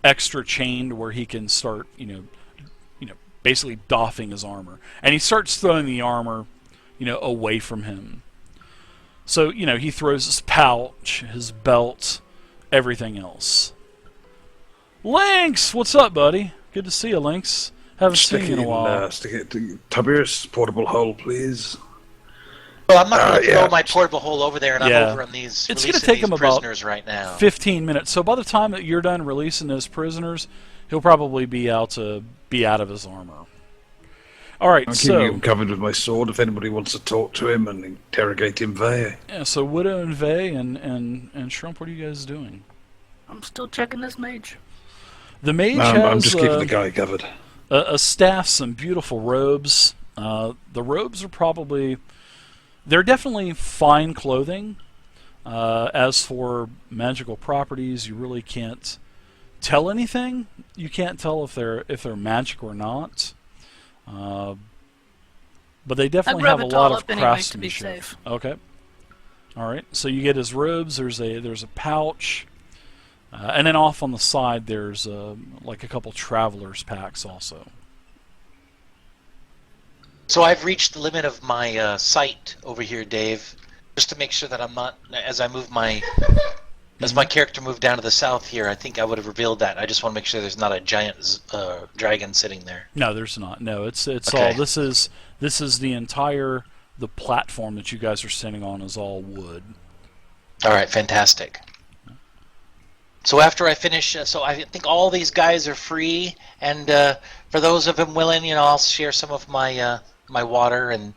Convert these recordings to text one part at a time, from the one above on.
extra chained where he can start, basically doffing his armor. And he starts throwing the armor, away from him. So, he throws his pouch, his belt, everything else. Lynx! What's up, buddy? Good to see you, Lynx. Haven't seen you in a while. Stick it to Tiberius, portable hole, please. Well, I'm not going to throw my portable hole over there, and Yeah. I'm over on these It's going to take him about prisoners right now. 15 minutes. So by the time that you're done releasing those prisoners, he'll probably be out of his armor. All right, I'm so keeping him covered with my sword if anybody wants to talk to him and interrogate him there. yeah, so Widow and Vey and Shrimp, what are you guys doing? I'm still checking this mage. The mage I'm has just keeping the guy covered. a staff, some beautiful robes. The robes are probably... They're definitely fine clothing. As for magical properties, you really can't tell anything. You can't tell if they're magic or not. But they definitely have a lot of craftsmanship. Anyway, to be safe. Okay. All right. So you get his robes. There's a pouch, and then off on the side there's like a couple travelers packs also. So I've reached the limit of my sight over here, Dave. Just to make sure that I'm not, as my character moved down to the south here, I think I would have revealed that. I just want to make sure there's not a giant dragon sitting there. No, there's not. No, it's Okay. all. This is the platform that you guys are standing on is all wood. All right, fantastic. So after I finish, so I think all these guys are free, and for those of them willing, I'll share some of my my water and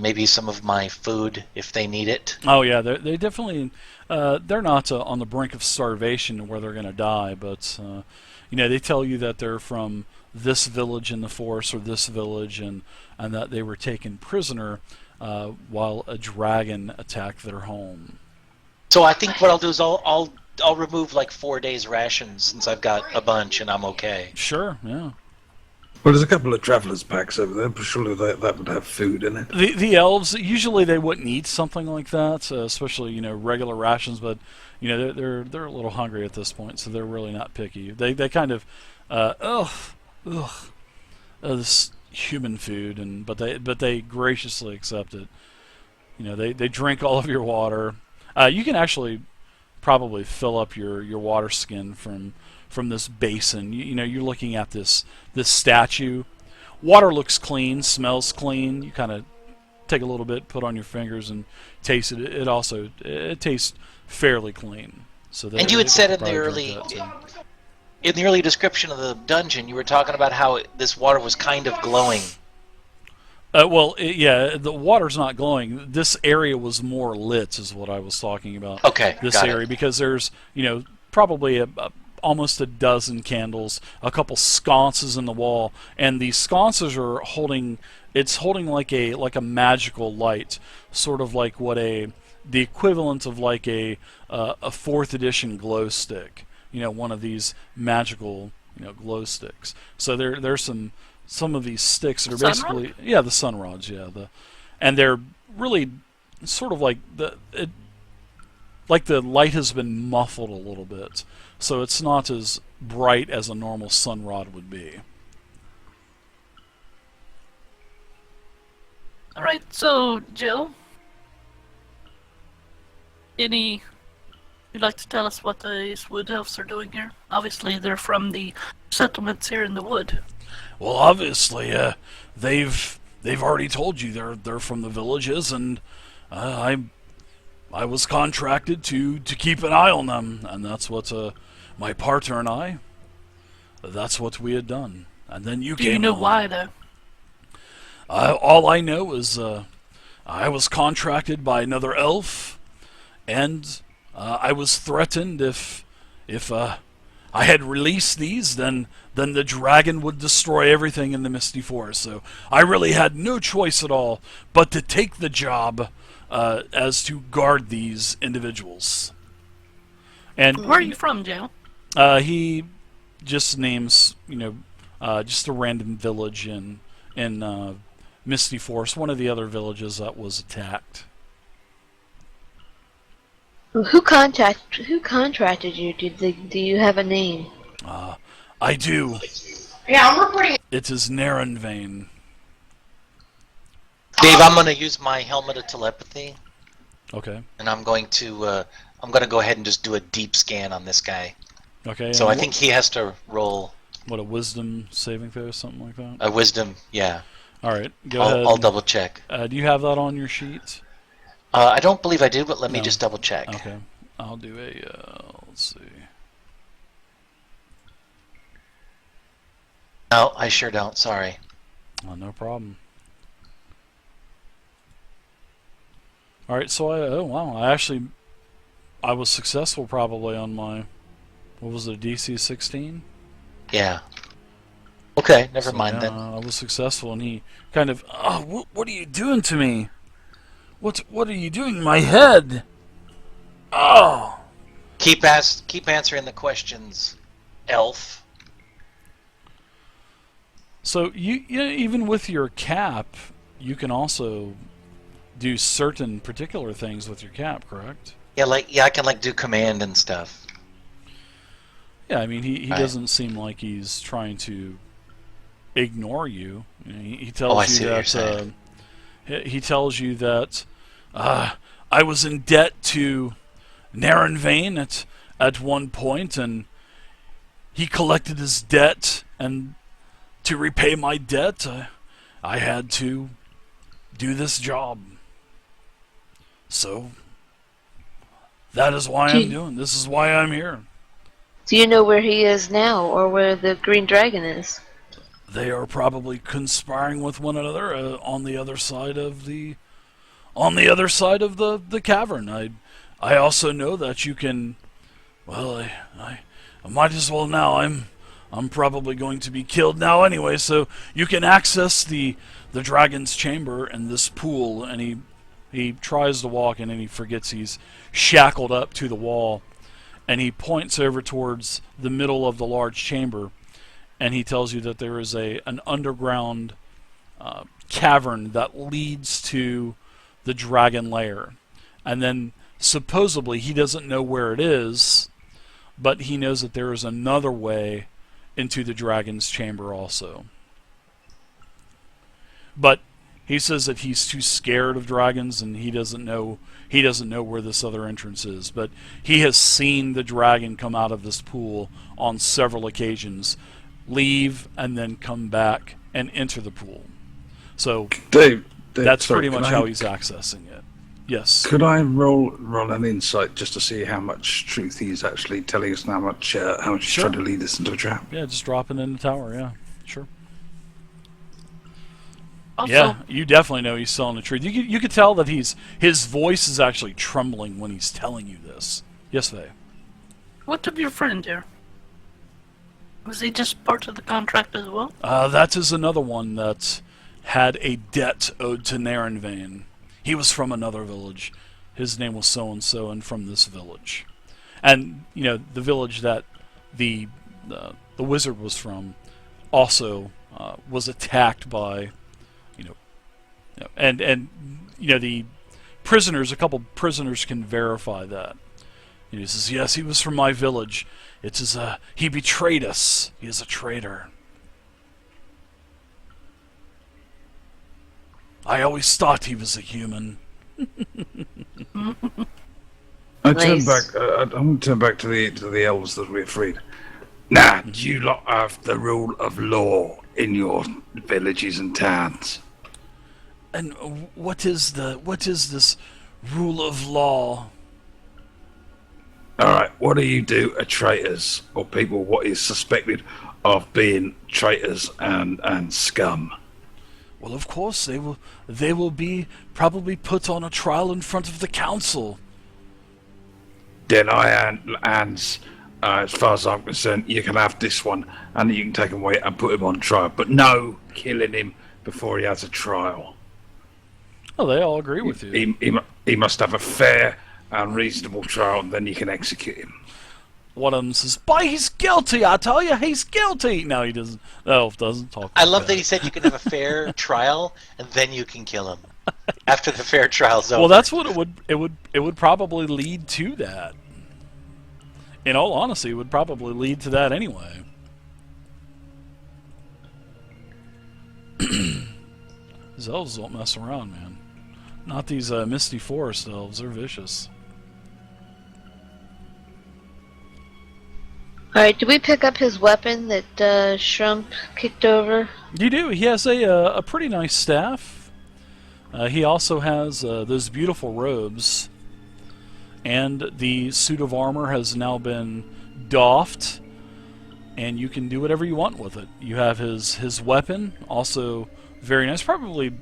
maybe some of my food if they need it. Oh yeah, they definitely they're not on the brink of starvation where they're going to die, but they tell you that they're from this village in the forest or this village, and that they were taken prisoner while a dragon attacked their home. So I think what I'll do is I'll remove like 4 days rations since I've got a bunch and I'm okay. Sure, yeah. Well, there's a couple of travelers' packs over there, but surely that would have food in it. The elves usually they wouldn't eat something like that, especially regular rations. But they're a little hungry at this point, so they're really not picky. They kind of this human food, but they graciously accept it. They drink all of your water. You can actually probably fill up your water skin from this basin. You're looking at this statue. Water looks clean, smells clean. You kind of take a little bit, put on your fingers, and taste it. It tastes fairly clean. So and you had said in the early description of the dungeon, you were talking about how this water was kind of glowing. The water's not glowing. This area was more lit, is what I was talking about. Okay, this got area it. because there's probably almost a dozen candles, a couple sconces in the wall, and these sconces are holding like a magical light, sort of like what the equivalent of like a 4th edition glow stick. One of these magical glow sticks. So there's some of these sticks that are basically the sun rods, and they're really sort of like the light has been muffled a little bit, so it's not as bright as a normal sun rod would be. All right, so Jill, you'd like to tell us what these wood elves are doing here? Obviously, they're from the settlements here in the wood. Well, obviously, they've already told you they're from the villages, and I was contracted to keep an eye on them, and that's what my partner and I. That's what we had done, and then you came. Do you know along. why, though? All I know is I was contracted by another elf, and I was threatened if I had released these, then the dragon would destroy everything in the Misty Forest. So I really had no choice at all but to take the job as to guard these individuals. And where are you from, Jill? He just names, just a random village in Misty Forest, one of the other villages that was attacked. Who contracted you? Do you have a name? I do. Yeah, I'm reporting. It is Neronvain. Dave, I'm going to use my helmet of telepathy, Okay. and I'm going to go ahead and just do a deep scan on this guy. Okay. So and I think he has to roll what, a wisdom saving throw or something like that? a wisdom. Yeah, All right. Go ahead. I'll double check. Do you have that on your sheet? I don't believe I do, but let me No. just double check. Okay. I'll do a. Let's see. No, I sure don't. Sorry. Oh, no problem. All right. So oh wow, I was successful probably on my, what was it, DC 16? Yeah. Okay, never So, mind yeah, then. I was successful, and he kind of, oh, what are you doing to me? What are you doing to my head? Oh. Keep answering the questions, elf. So you know, even with your cap, you can also do certain particular things with your cap, correct? Yeah, I can do command and stuff. Yeah, I mean he Right. doesn't seem like he's trying to ignore you. You know, he I tells see you what you're that saying. he tells you that I was in debt to Neronvain at one point, and he collected his debt, and to repay my debt, I had to do this job. So that is why I'm doing. This is why I'm here. Do you know where he is now, or where the Green Dragon is? They are probably conspiring with one another on the other side of the cavern. I also know that you can. Well, I might as well now. I'm probably going to be killed now anyway. So you can access the dragon's chamber and this pool. And he tries to walk, and then he forgets he's shackled up to the wall. And he points over towards the middle of the large chamber, and he tells you that there is an underground cavern that leads to the dragon lair. And then supposedly he doesn't know where it is, but he knows that there is another way into the dragon's chamber also. But he says that he's too scared of dragons, and he doesn't know where this other entrance is. But he has seen the dragon come out of this pool on several occasions, leave, and then come back and enter the pool. So Dave, that's sorry, pretty much can I- how he's accessing it. Yes. Could I roll an insight just to see how much truth he's actually telling us, and how much he's Sure. trying to lead us into a trap? Yeah, just drop it in the tower. Yeah, sure. Also, Yeah, you definitely know he's telling the truth. You could tell that his voice is actually trembling when he's telling you this. Yes, Faye. what of your friend here? Was he just part of the contract as well? That is another one that had a debt owed to Neronvain. He was from another village. His name was so-and-so, and from this village. And, you know, the village that the wizard was from also was attacked by, and the prisoners, a couple prisoners can verify that. He says, yes, he was from my village. He betrayed us. He is a traitor. I always thought he was a human. I turn Nice. back. I'm going to turn back to the elves that we're freed. Now, do you lot have the rule of law in your villages and towns? And what is this rule of law? All right. What do you do to traitors or people what is suspected of being traitors and scum? Well, of course they will be probably put on a trial in front of the council. Then as far as I'm concerned, you can have this one, and you can take him away and put him on trial. But no killing him before he has a trial. Oh, they all agree with you. He must have a fair and reasonable trial, and then you can execute him. One of them says, "Boy, he's guilty! I tell you, he's guilty." No, he doesn't. The elf doesn't talk. I like love that he said you can have a fair trial and then you can kill him after the fair trial's over. Well, that's what it would probably lead to that. in all honesty, would probably lead to that anyway. These elves don't mess around, man. Not these misty forest elves. They're vicious. Alright, did we pick up his weapon that Shrump kicked over? You do. He has a pretty nice staff. He also has those beautiful robes. And the suit of armor has now been doffed. And you can do whatever you want with it. You have his weapon, also very nice. Probably,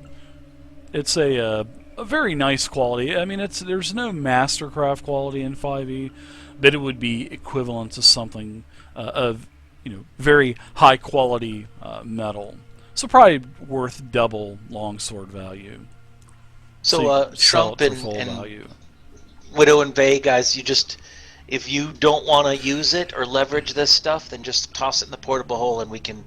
it's a very nice quality. I mean, there's no mastercraft quality in 5e, but it would be equivalent to something of very high quality metal. So probably worth double longsword value. So, you can sell Trump it for full and value. Widow and Vay, guys, if you don't want to use it or leverage this stuff, then just toss it in the portable hole, and we can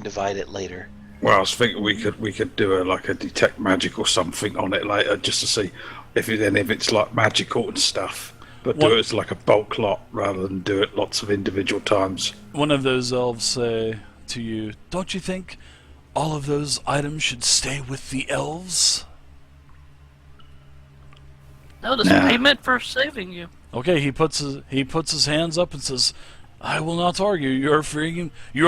divide it later. Well, I was thinking we could do a detect magic or something on it later, just to see if it's like magical and stuff. But do it as like a bulk lot rather than do it lots of individual times. One of those elves say to you, "Don't you think all of those items should stay with the elves?" No, this Nah. payment for saving you. Okay, he puts his hands up and says, "I will not argue. You are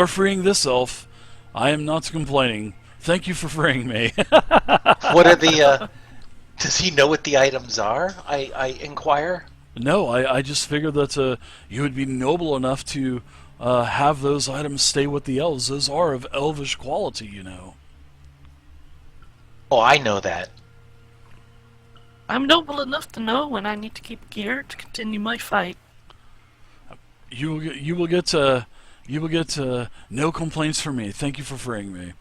freeing this elf. I am not complaining. Thank you for freeing me." What are the? Does he know what the items are? I inquire. No, I just figured that you would be noble enough to have those items stay with the elves. Those are of elvish quality, you know. Oh, I know that. I'm noble enough to know when I need to keep gear to continue my fight. You will get no complaints from me. Thank you for freeing me.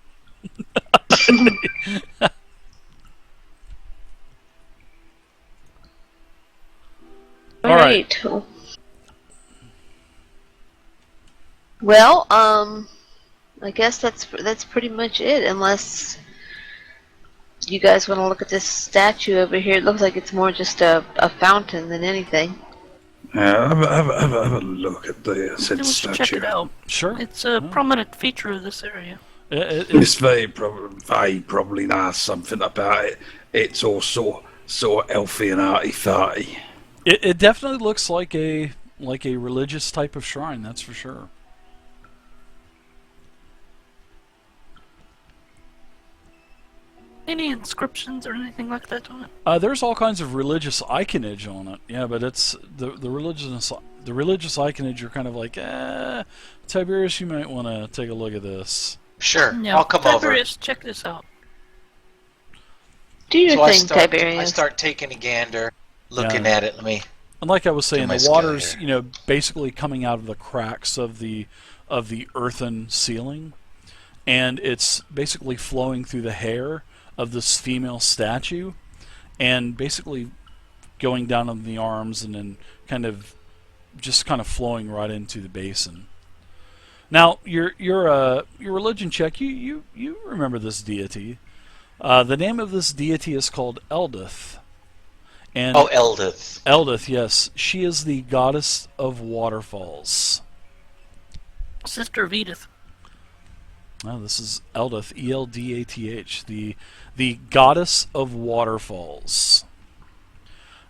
Alright. Well, I guess that's pretty much it, unless you guys want to look at this statue over here. It looks like it's more just a fountain than anything. Yeah, have a look at the said We should statue. check it out. Sure. It's a prominent feature of this area. Miss Vay probably knows something about it. It's all sort of elfy and arty-farty. It definitely looks like a religious type of shrine. That's for sure. Any inscriptions or anything like that on it? There's all kinds of religious iconage on it. Yeah, but it's the religious iconage. You're kind of like, Tiberius, you might want to take a look at this. Sure, Yeah, I'll come Tiberius, check this out. Do your over. thing, I Tiberius. start taking a gander, looking Yeah. at it. Let me. And like I was saying, my the skill water's here. basically coming out of the cracks of the earthen ceiling, and it's basically flowing through the hair of this female statue, and basically going down on the arms and then kind of flowing right into the basin. Now, your religion check, you remember this deity. The name of this deity is called Eldith. And Oh, Eldith. Eldith, yes. She is the goddess of waterfalls. Sister of Edith. Oh, this is Eldith, EldAth, the goddess of waterfalls.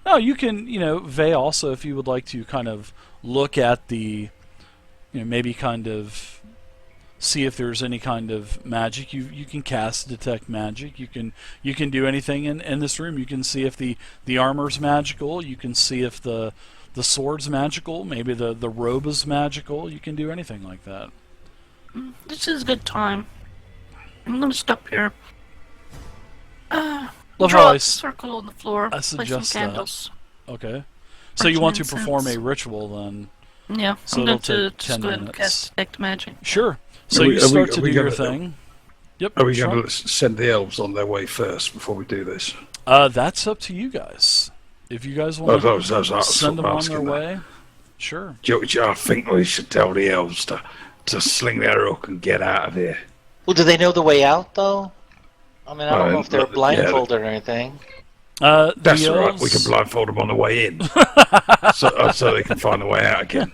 Now, you can, Vay also, if you would like to kind of look at the, maybe kind of see if there's any kind of magic. You can cast detect magic. You can do anything in this room. You can see if the armor's magical. You can see if the sword's magical. Maybe the robe is magical. You can do anything like that. This is a good time. I'm gonna stop here. Love Draw how a circle on the floor. I Place some suggest that. candles. Okay. So Burn you want to some perform a incense. ritual then? Yeah, So I'm going it'll to take just 10 go ahead and minutes. cast detect magic. Sure. So Are we- you are we- start are to we do your gonna- thing. Yep. Are we sure. going to send the elves on their way first before we do this? That's up to you guys. If you guys want I was to send them on their asking that. way, sure. I think we should tell the elves to sling their hook and get out of here. Well, do they know the way out, though? I mean, I don't know if they're yeah. blindfolded or anything. That's the all right. We can elves, blindfold them on the way in, so they can find the way out again.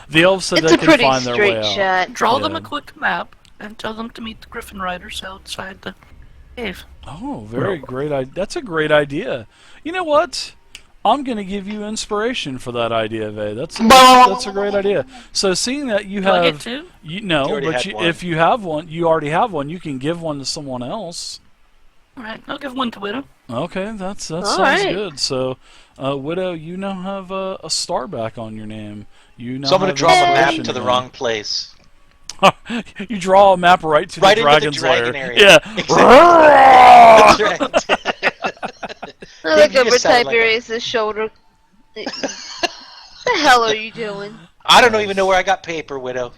the elves said It's they a can pretty find their way straight out. shot. Draw them Yeah. a quick map and tell them to meet the Griffin Riders outside the cave. Oh, very Well- great idea. That's a great idea. You know what? I'm going to give you inspiration for that idea, Vay. That's a great idea. So, seeing that you Do I get have, two? no, You already but had one. if you have one, you already have one. You can give one to someone else. Alright, I'll give one to Widow. Okay, that sounds right. good. So, Widow, you now have a star back on your name. You now So I'm going have to draw the map inspiration to the again. wrong place. You draw a map right to Right the into the dragon's dragon lair. area. Yeah. That's right. I look You over just sounded like Tiberius' shoulder. The hell are you doing? I don't even know where I got paper, Widow.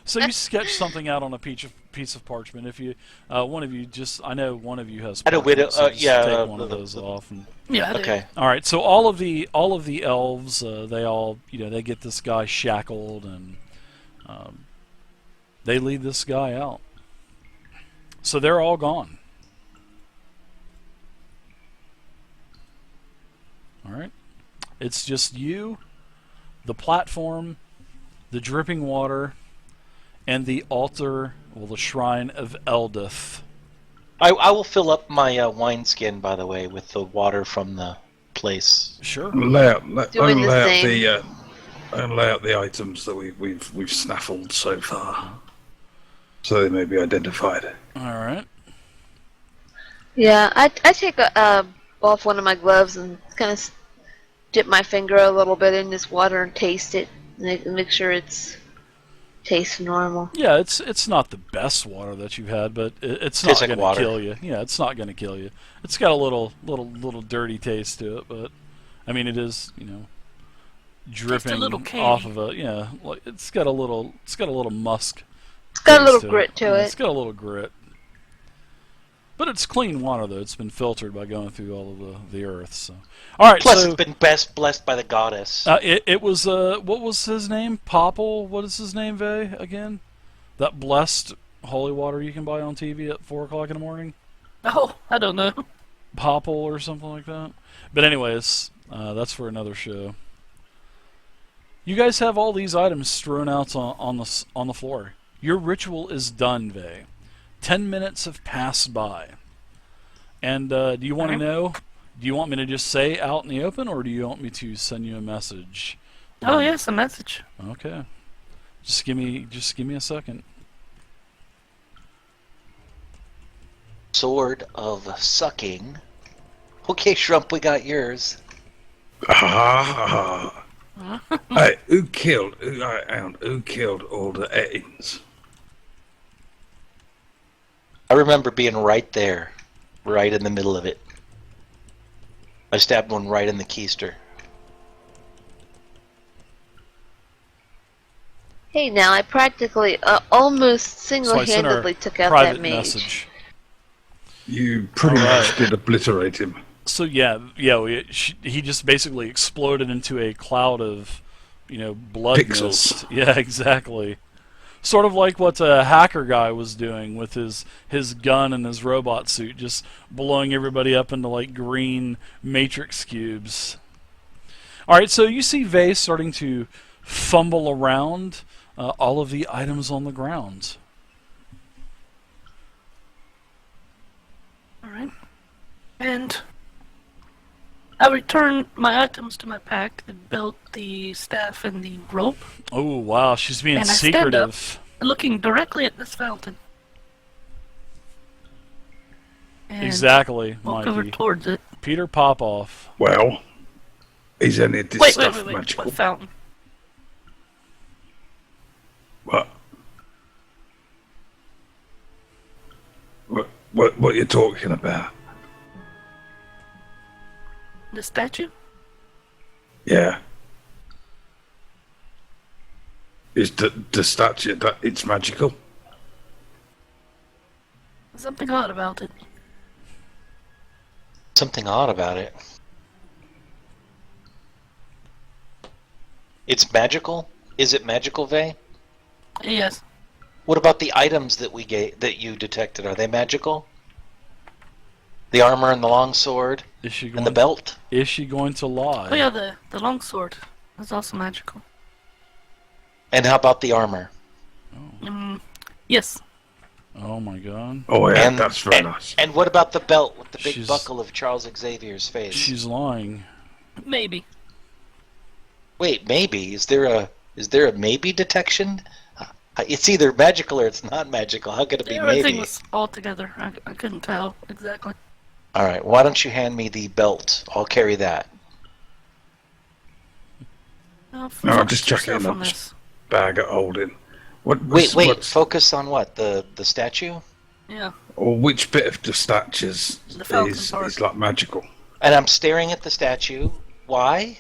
So you sketch something out on a piece of parchment. If you, one of you I know one of you has. I know Parchment, Widow- so just yeah, take one of those off. And, Yeah, I do. Okay. all right. So all of the elves, they all, they get this guy shackled, and they lead this guy out. So they're all gone. All right. It's just you, the platform, the dripping water, and the altar, the shrine of Eldith. I will fill up my wineskin, by the way, with the water from the place. Sure. Lay out Doing the same. lay out the items that we've snaffled so far, so they may be identified. All right. Yeah, I take off one of my gloves and kind of dip my finger a little bit in this water and taste it, and make sure it's tastes normal. Yeah, it's not the best water that you've had, but it's not Tastes like going to water. kill you. Yeah, it's not going to kill you. It's got a little dirty taste to it, but I mean it is, dripping little off candy. of like it's got a little musk. It's got a taste little grit to Yeah, it. It's got a little grit. But it's clean water though. It's been filtered by going through all of the earth. So, all right. Plus, so it's been blessed by the goddess. it was what was his name? Popple. What is his name, Vay, again? That blessed holy water you can buy on TV at 4:00 in the morning. Oh, I don't know. Popple or something like that. But anyways, that's for another show. You guys have all these items strewn out on the floor. Your ritual is done, Vay. 10 minutes have passed by. And do you want to know? Do you want me to just say out in the open, or do you want me to send you a message? Oh, yes, a message. Okay. Just give me a second. Sword of sucking. Okay, Shrump, we got yours. Hey, who killed all the Ettins? I remember being right there, right in the middle of it. I stabbed one right in the keister. Hey, now I practically almost So I sent her a single-handedly took out private that mage. message. You pretty much did obliterate him. So he just basically exploded into a cloud of, blood Pixels. mist. Yeah, exactly. Sort of like what a hacker guy was doing with his gun and his robot suit, just blowing everybody up into like green matrix cubes. All right, so you see Vay starting to fumble around all of the items on the ground. Alright. And I return my items to my pack, the belt, the staff, and the rope, Oh wow, she's being And I stand secretive. looking directly at this fountain. And Exactly, walk over Mikey. towards it. Peter Popoff. Well, is any of this Wait, stuff wait. magical? What fountain? What are you talking about? The statue? Yeah. Is the statue that it's magical? Something odd about it. Something odd about it. It's magical? Is it magical, Vay? Yes. What about the items that you detected? Are they magical? The armor and the longsword Is she and going? the belt. Is she going to lie? Oh yeah, the longsword is also magical. And how about the armor? Yes. Oh my God. Oh yeah, And- that's very nice. And what about the belt with the big She's- buckle of Charles Xavier's face? She's lying. Maybe. Wait, maybe is there a maybe detection? It's either magical or it's not magical. How could it be Everything maybe? was all together. I couldn't tell exactly. All right, why don't you hand me the belt? I'll carry that. No, I'll just chuck it in on the this. bag of holding. Wait, What's, focus on what? The statue? Yeah. or which bit of the statues The falcon is part. like magical? And I'm staring at the statue. Why?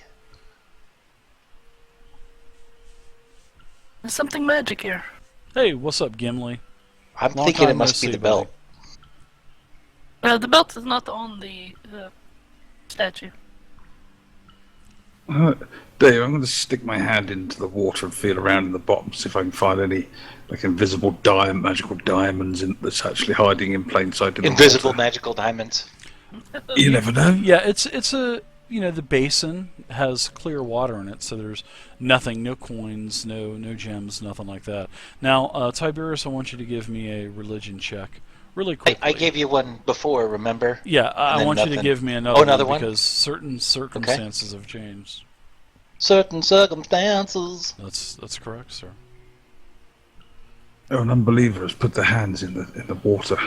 There's something magic here. Hey, what's up, Gimli? I'm Long thinking it time no must be see, the buddy. belt. The belt is not on the statue. Dave, I'm going to stick my hand into the water and feel around in the bottom, see if I can find any like invisible magical diamonds that's actually hiding in plain sight. In Invisible the water. magical diamonds. You never know. Yeah, it's a the basin has clear water in it, so there's nothing, no coins, no gems, nothing like that. Now, Tiberius, I want you to give me a religion check, really quickly. I gave you one before, remember? Yeah, I then want you to nothing. give me another, another one? because certain circumstances have changed. Certain circumstances. That's correct, sir. Oh, an unbeliever has put their hands in the water.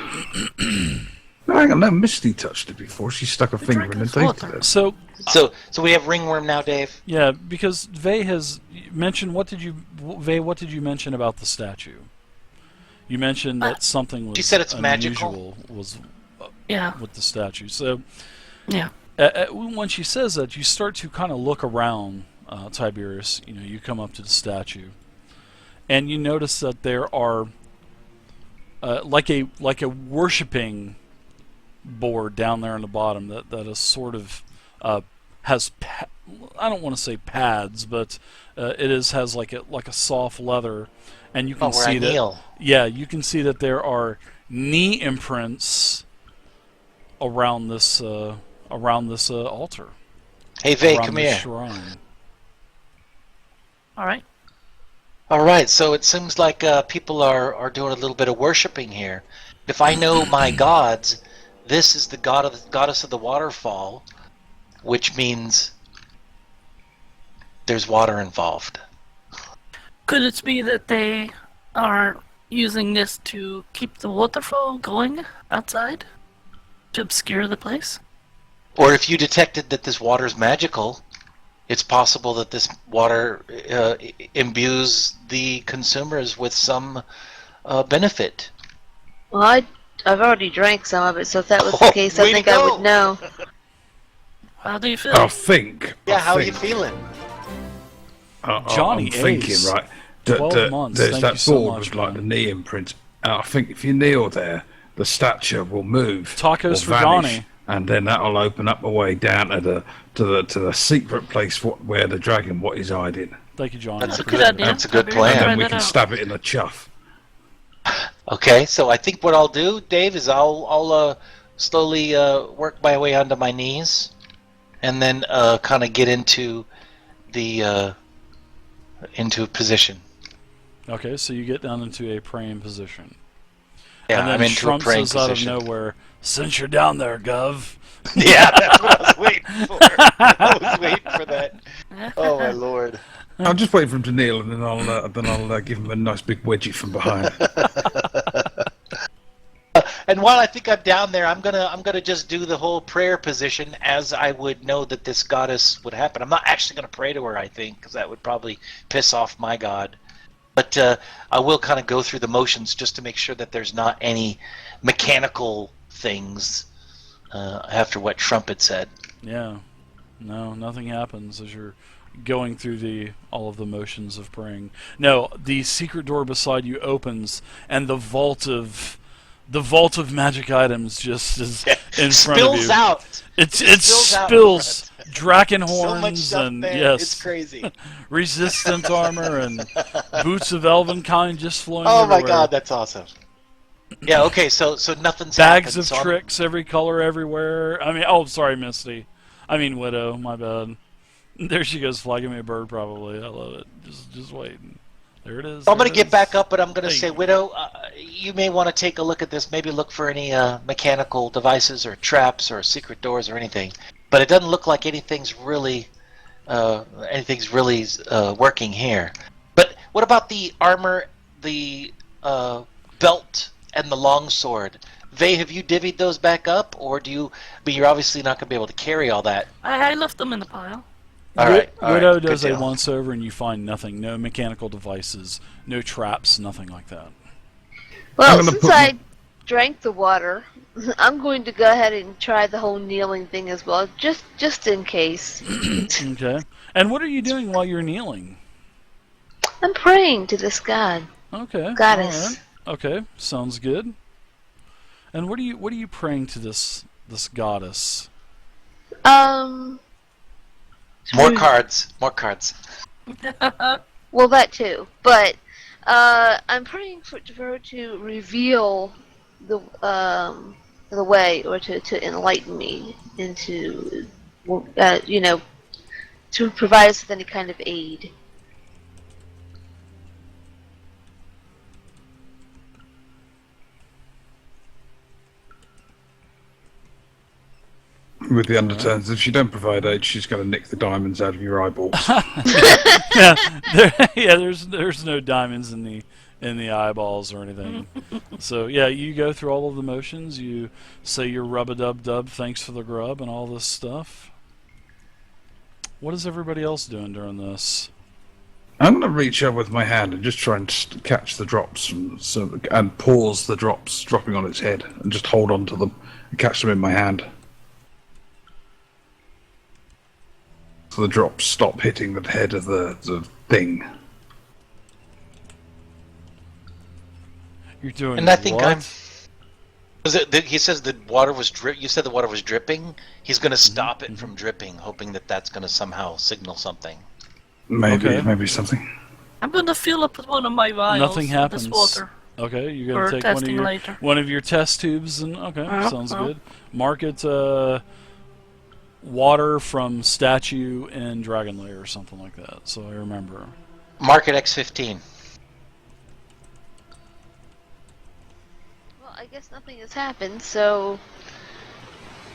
No, hang on, no, Misty touched it before. She stuck her finger in and drank tasted water. it. So So we have ringworm now, Dave. yeah, because Vey has mentioned. What did you mention about the statue? You mentioned that something was She said it's magical. unusual was Yeah. with the statue. So Yeah. when she says that, you start to kind of look around, Tiberius. You come up to the statue, and you notice that there are like a worshiping board down there on the bottom that is sort of has I don't want to say pads, but it has like a soft leather, and you can Where see I that. kneel. Yeah, you can see that there are knee imprints around this altar. Hey, Vey, around come this here. shrine. All right. All right, so it seems like people are doing a little bit of worshiping here. If I know my gods, this is the goddess of the waterfall, which means there's water involved. Could it be that they are using this to keep the waterfall going outside? To obscure the place? Or if you detected that this water is magical, it's possible that this water imbues the consumers with some benefit. Well, I've already drank some of it, so if that was Oh, the case, I way to think I go. would know. How do you feel? I think. Yeah, I how are you think, feeling? Johnny I'm thinking, Ace. right, 12 months. there's Thank that you so board much, with like man. the knee imprint. I think if you kneel there, the statue will move. Tacos or for vanish, Johnny. and then that'll open up a way down to the secret place where the dragon what is hiding, Thank you, John. That's a Good good, idea. that's a good Maybe and plan. try then we that can out. stab it in the chuff. Okay, so I think what I'll do, Dave, is I'll slowly work my way onto my knees, and then kind of get into the into position. Okay, so you get down into a praying position. Yeah, And then I'm into Trump a praying says position. out of nowhere, "Since you're down there, Gov." Yeah, that's what I was waiting for. I was waiting for that. Oh my lord! I'll just wait for him to kneel, and then I'll give him a nice big wedgie from behind. And while I think I'm down there, I'm gonna just do the whole prayer position as I would know that this goddess would happen. I'm not actually gonna pray to her, I think, because that would probably piss off my god. But I will kind of go through the motions just to make sure that there's not any mechanical things after what Trump had said. Yeah. No, nothing happens as you're going through all of the motions of praying. No, the secret door beside you opens, and the vault of magic items just is in front of you. Spills out. It spills out in spills dragon So much horns stuff and there. yes, It's crazy. resistant armor and boots of elven kind just flowing Oh my everywhere. god, that's awesome. Yeah. Okay. So nothing's Bags happened, of so I'm- tricks, every color, everywhere. I mean, oh, sorry, Misty. I mean, Widow. My bad. There she goes, flagging me a bird. Probably. I love it. Just waiting. There it is. I'm there going it to get is. back up, but I'm going to There you say, go. Widow, you may want to take a look at this. Maybe look for any mechanical devices or traps or secret doors or anything. But it doesn't look like anything's really working here. But what about the armor, the belt, and the longsword? Vey, have you divvied those back up, or do you? But you're obviously not going to be able to carry all that. I left them in the pile. All right, Widow good does a deal. once over, and you find nothing. No mechanical devices. No traps. Nothing like that. Well, gonna since put I drank the water, I'm going to go ahead and try the whole kneeling thing as well, just in case. Okay. And what are you doing while you're kneeling? I'm praying to this god, Okay. goddess. All right. Okay. Sounds good. And what are you praying to this goddess? More cards. More cards. Well, that too, but I'm praying for her to reveal the way, or to enlighten me into, to provide us with any kind of aid. With the undertones, if you don't provide aid, she's going to nick the diamonds out of your eyeballs. There's no diamonds in the eyeballs or anything. So yeah, you go through all of the motions. You say your rub-a-dub-dub, thanks for the grub, and all this stuff. What is everybody else doing during this? I'm going to reach up with my hand and just try and catch the drops and pause the drops dropping on its head and just hold on to them and catch them in my hand. So the drops stop hitting the head of the thing. You're doing And I think what? I'm. He says the water was You said the water was dripping. He's going to stop it from dripping, hoping that that's going to somehow signal something. Maybe something. I'm gonna fill up with one of my vials. Nothing with happens. This water. Okay, you're For gonna take testing later. one of your test tubes, and okay, sounds good. Mark it water from statue in Dragon Lair or something like that. So I remember. Mark it X15. Well, I guess nothing has happened, so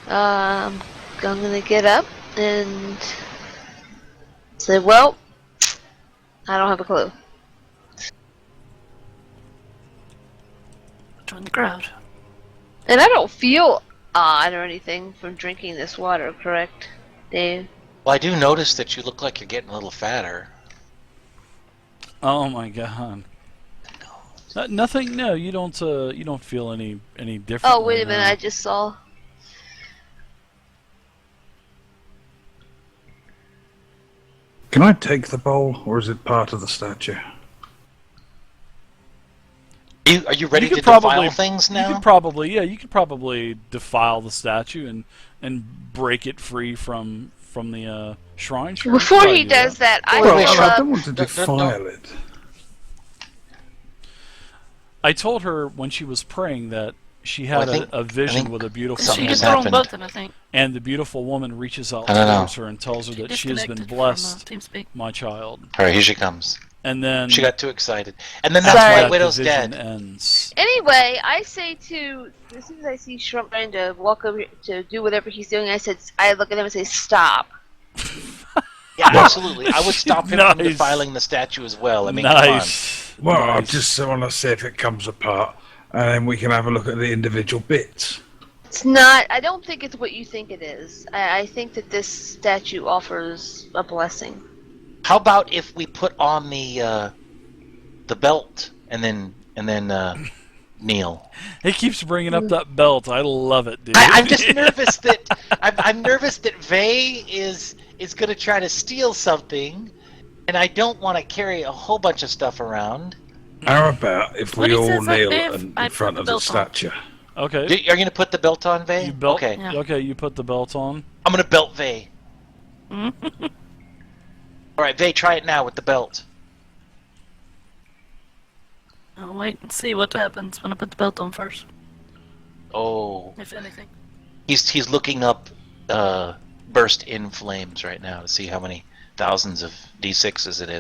I'm gonna get up and say, well, I don't have a clue. Join the crowd. And I don't feel odd or anything from drinking this water, correct, Dave? Well, I do notice that you look like you're getting a little fatter. Oh my god. Nothing. No, you don't. You don't feel any different. Oh, wait a minute, I just saw. Can I take the bowl, or is it part of the statue? Are you ready You to could probably- defile things You now? could probably, you could probably defile the statue and break it free from the shrine. Sure, Before probably he do does that, I Wait, will wait, I Sean, don't want to no. defile it. I told her when she was praying that she had a vision with a beautiful something She has gets her own happened. button, I think. and the beautiful woman reaches out I don't know. towards her and tells her that she has been Disconnected blessed, from TeamSpeak. my child. All right, here she comes. And then She got too excited, and then after that's why that, Widow's the vision dead. ends. Anyway, I say as soon as I see Shrump trying to walk over here to do whatever he's doing, I look at him and say, stop. Yeah, absolutely. I would stop him from Nice. defiling the statue as well. I mean, come on. Nice. Well, I Nice. just want to see if it comes apart, and then we can have a look at the individual bits. It's not, I don't think it's what you think it is. I think that this statue offers a blessing. How about if we put on the belt and then kneel? He keeps bringing up that belt. I love it, dude. I'm just nervous that I'm nervous that Vey is going to try to steal something, and I don't want to carry a whole bunch of stuff around. How about if What we he all says, kneel Dave, in I front put of the the belt on. statue? Okay. You're going to put the belt on, Vey? You belt. Okay. Yeah. Okay, you put the belt on. I'm going to belt Vey. All right, Vey, try it now with the belt. I'll wait and see what happens when I put the belt on first, Oh, if anything. he's looking up burst in flames right now to see how many thousands of d6s it is.